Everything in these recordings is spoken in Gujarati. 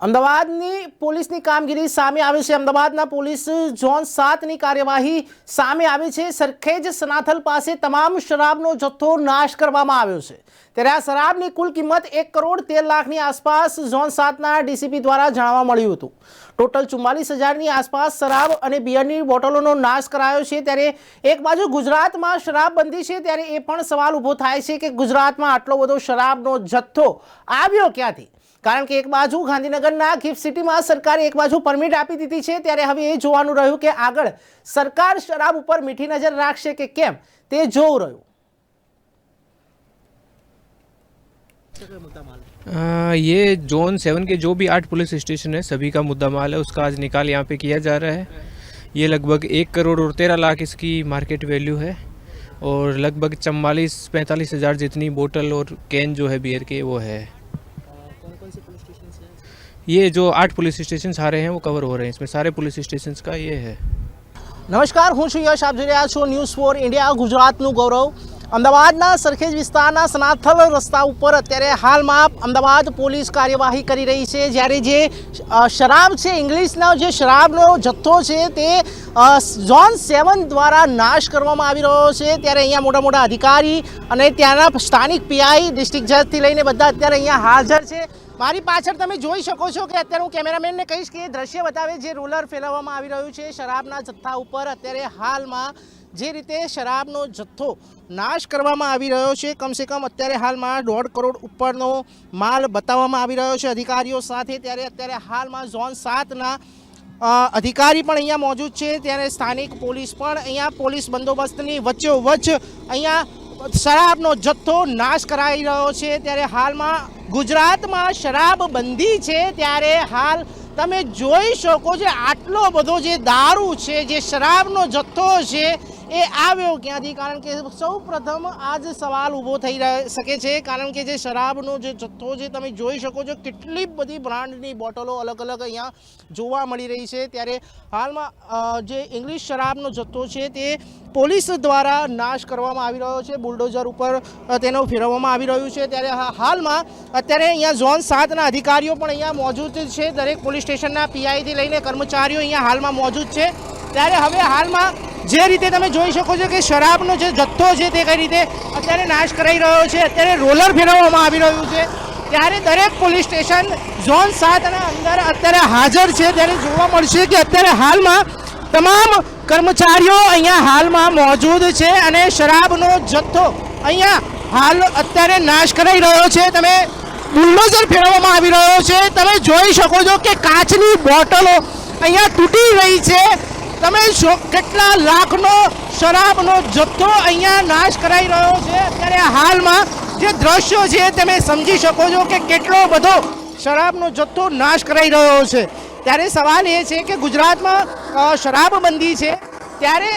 અમદાવાદની પોલીસની કામગીરી સામે આવી છે। અમદાવાદના પોલીસ ઝોન 7ની કાર્યવાહી સામે આવી છે। સરખેજ સનાથલ પાસે તમામ શરાબનો જથ્થો નાશ કરવામાં આવ્યો છે। ત્યારે આ શરાબની કુલ કિંમત 1 કરોડ 13 લાખની આસપાસ ઝોન 7ના ડીસીપી દ્વારા જાણવા મળ્યું હતું। ટોટલ 44,000ની આસપાસ શરાબ અને બિયરની બોટલોનો નાશ કરાયો છે। ત્યારે એક બાજુ ગુજરાતમાં શરાબબંધી છે, ત્યારે એ પણ સવાલ ઊભો થાય છે કે ગુજરાતમાં આટલો બધો શરાબનો જથ્થો આવ્યો ક્યાંથી? કારણ કે એક બાજુ ગાંધીનગરના ગિફ્ટ સિટીમાં સરકારે એક બાજુ પરમિટ આપી દીધી છે, ત્યારે હવે એ જોવાનું રહ્યું કે આગળ સરકાર શરાબ ઉપર મીઠી નજર રાખશે કે કેમ, તે જોવું રહ્યું। ये जोन 7 के जो भी 8 पुलिस स्टेशन है सभी का मुद्दा माल है, उसका आज निकाल यहाँ पे किया जा रहा है। ये लगभग 1 करोड़ और 13 लाख इसकी मार्केट वैल्यू है और लगभग 44-45 हज़ार जितनी बोतल और कैन जो है बियर के वो है। कौन से पुलिस स्टेशन से? ये जो 8 पुलिस स्टेशन आ रहे हैं वो कवर हो रहे हैं, इसमें सारे पुलिस स्टेशन का ये है। नमस्कार, હું છું યશ, આપ જોઈ રહ્યા છો ન્યૂઝ ફોર ઇન્ડિયા, ગુજરાતનું ગૌરવ। અમદાવાદના સરખેજ વિસ્તારના સનાથલ રસ્તા ઉપર અત્યારે હાલમાં અમદાવાદ પોલીસ કાર્યવાહી કરી રહી છે। જ્યારે જે શરાબ છે, ઇંગ્લિશનો જે શરાબનો જથ્થો છે તે ઝોન 7 દ્વારા નાશ કરવામાં આવી રહ્યો છે। ત્યારે અહીંયા મોટા મોટા અધિકારી અને ત્યાંના સ્થાનિક પીઆઈ, ડિસ્ટ્રિક્ટ જજથી લઈને બધા અત્યારે અહીંયા હાજર છે। મારી પાછળ તમે જોઈ શકો છો કે અત્યારે હું કેમેરામેનને કહીશ કે એ દ્રશ્ય બતાવે જે રોલર ફેરવવામાં આવી રહ્યું છે શરાબના જથ્થા ઉપર। અત્યારે હાલમાં જે રીતે શરાબનો જથ્થો નાશ કરવામાં આવી રહ્યો છે, કમસે કમ અત્યારે હાલમાં 1.5 કરોડ ઉપરનો માલ બતાવવામાં આવી રહ્યો છે અધિકારીઓ સાથે। ત્યારે અત્યારે હાલમાં ઝોન 7ના અધિકારી પણ અહીંયા મોજૂદ છે, ત્યારે સ્થાનિક પોલીસ પણ અહીંયા પોલીસ બંદોબસ્તની વચ્ચોવચ્ચ અહીંયા શરાબનો જથ્થો નાશ કરાઈ રહ્યો છે। ત્યારે હાલમાં ગુજરાતમાં શરાબબંધી છે, ત્યારે હાલ તમે જોઈ શકો છો આટલો બધો જે દારૂ છે, જે શરાબનો જથ્થો છે એ આવ્યો ક્યાંથી? કારણ કે સૌ પ્રથમ આ જ સવાલ ઊભો થઈ શકે છે, કારણ કે જે શરાબનો જે જથ્થો છે તમે જોઈ શકો છો કેટલી બધી બ્રાન્ડની બોટલો અલગ અલગ અહીંયા જોવા મળી રહી છે। ત્યારે હાલમાં જે ઇંગ્લિશ શરાબનો જથ્થો છે તે પોલીસ દ્વારા નાશ કરવામાં આવી રહ્યો છે, બુલડોઝર ઉપર તેનો ફેરવવામાં આવી રહ્યું છે। ત્યારે હાલમાં અત્યારે અહીંયા ઝોન 7ના અધિકારીઓ પણ અહીંયા મોજૂદ છે, દરેક પોલીસ સ્ટેશનના પીઆઈથી લઈને કર્મચારીઓ અહીંયા હાલમાં મોજૂદ છે। ત્યારે હવે હાલમાં જે રીતે તમે જોઈ શકો છો કે શરાબનો જે જથ્થો છે તે કઈ રીતે અત્યારે નાશ કરાઈ રહ્યો છે, અત્યારે રોલર ફેરવવામાં આવી રહ્યું છે। ત્યારે દરેક પોલીસ સ્ટેશન ઝોન 7ના અંદર અત્યારે હાજર છે। ત્યારે જોવા મળશે કે અત્યારે હાલમાં તમામ કર્મચારીઓ અહીંયા હાલમાં મોજૂદ છે અને શરાબનો જથ્થો અહીંયા હાલ અત્યારે નાશ કરાઈ રહ્યો છે। તમે બુલડોઝર ફેરવવામાં આવી રહ્યો છે, તમે જોઈ શકો છો કે કાચની બોટલો અહીંયા તૂટી રહી છે। તમે કેટલા લાખનો શરાબનો જથ્થો અહીંયા નાશ કરાઈ રહ્યો છે। અત્યારે હાલમાં જે દ્રશ્યો છે તમે સમજી શકો છો કે કેટલો બધો શરાબનો જથ્થો નાશ કરાઈ રહ્યો છે। ત્યારે સવાલ એ છે કે ગુજરાતમાં શરાબબંધી છે, ત્યારે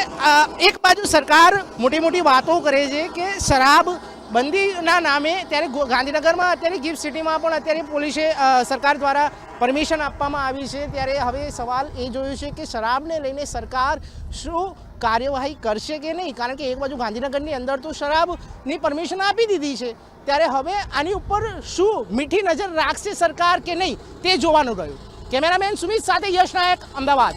એક બાજુ સરકાર મોટી મોટી વાતો કરે છે કે શરાબ બંધીના નામે, ત્યારે ગાંધીનગરમાં અત્યારે ગિફ્ટ સિટીમાં પણ અત્યારે પોલીસે સરકાર દ્વારા પરમિશન આપવામાં આવી છે। ત્યારે હવે સવાલ એ જોયું છે કે શરાબને લઈને સરકાર શું કાર્યવાહી કરશે કે નહીં? કારણ કે એક બાજુ ગાંધીનગરની અંદર તો શરાબની પરમિશન આપી દીધી છે, ત્યારે હવે આની ઉપર શું મીઠી નજર રાખશે સરકાર કે નહીં તે જોવાનું રહ્યું। કેમેરામેન સુમિત સાથે યશ નાયક, અમદાવાદ।